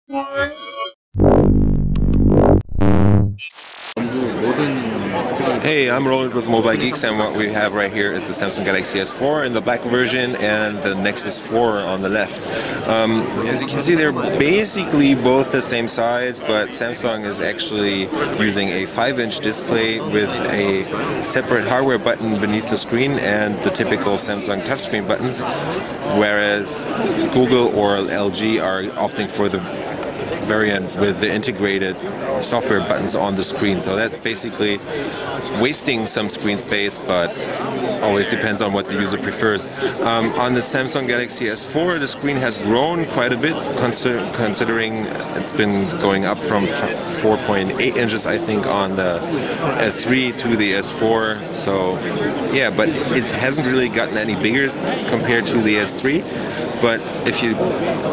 Hey, I'm Roland with Mobile Geeks, and what we have right here is the Samsung Galaxy S4 in the black version and the Nexus 4 on the left. As you can see, they're basically both the same size, but Samsung is actually using a 5-inch display with a separate hardware button beneath the screen and the typical Samsung touchscreen buttons, whereas Google or LG are opting for the variant with the integrated software buttons on the screen. So that's basically wasting some screen space, but always depends on what the user prefers. On the Samsung Galaxy S4, the screen has grown quite a bit, considering it's been going up from 4.8 inches, I think, on the S3 to the S4. So yeah, but it hasn't really gotten any bigger compared to the S3. But if you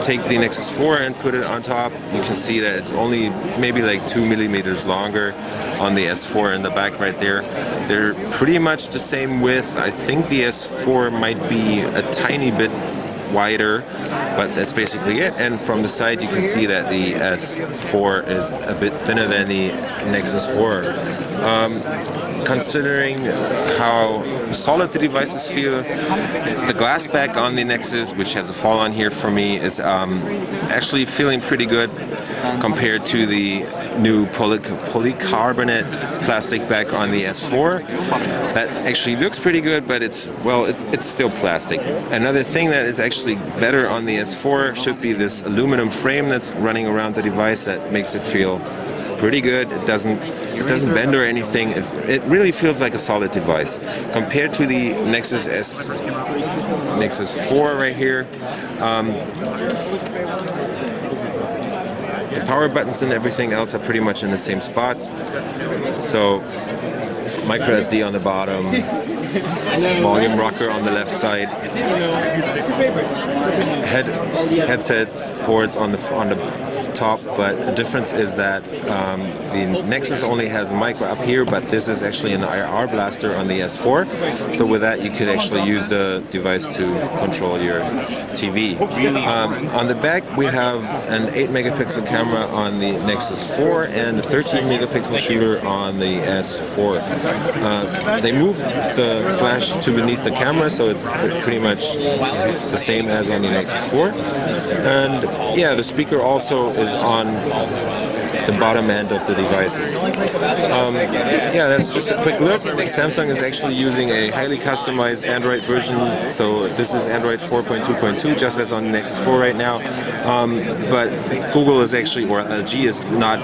take the Nexus 4 and put it on top, you can see that it's only maybe like 2 millimeters longer on the S4 in the back right there. They're pretty much the same width. I think the S4 might be a tiny bit wider, but that's basically it. And from the side you can see that the S4 is a bit thinner than the Nexus 4. Considering how solid the devices feel, the glass back on the Nexus, which has a fall on here for me, is actually feeling pretty good compared to the new polycarbonate plastic back on the S4. That actually looks pretty good, but it's still plastic. Another thing that is actually better on the S4 should be this aluminum frame that's running around the device that makes it feel pretty good. It doesn't bend or anything. It really feels like a solid device compared to the Nexus 4 right here. The power buttons and everything else are pretty much in the same spots. So micro SD on the bottom, volume rocker on the left side, headset ports on the top, but the difference is that the Nexus only has a micro up here, but this is actually an IR blaster on the S4. So with that you could actually use the device to control your TV. On the back we have an 8 megapixel camera on the Nexus 4 and a 13 megapixel shooter on the S4. They moved the flash to beneath the camera, so it's pretty much the same as on the Nexus 4. And yeah, the speaker also is on the bottom end of the devices. Yeah, that's just a quick look. Samsung is actually using a highly customized Android version, so this is Android 4.2.2, just as on the Nexus 4 right now. But Google is actually, or LG is not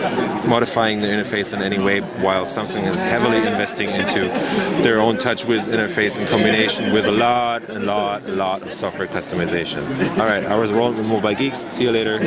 modifying the interface in any way, while Samsung is heavily investing into their own TouchWiz interface in combination with a lot of software customization. Alright, I was Roland with Mobile Geeks. See you later.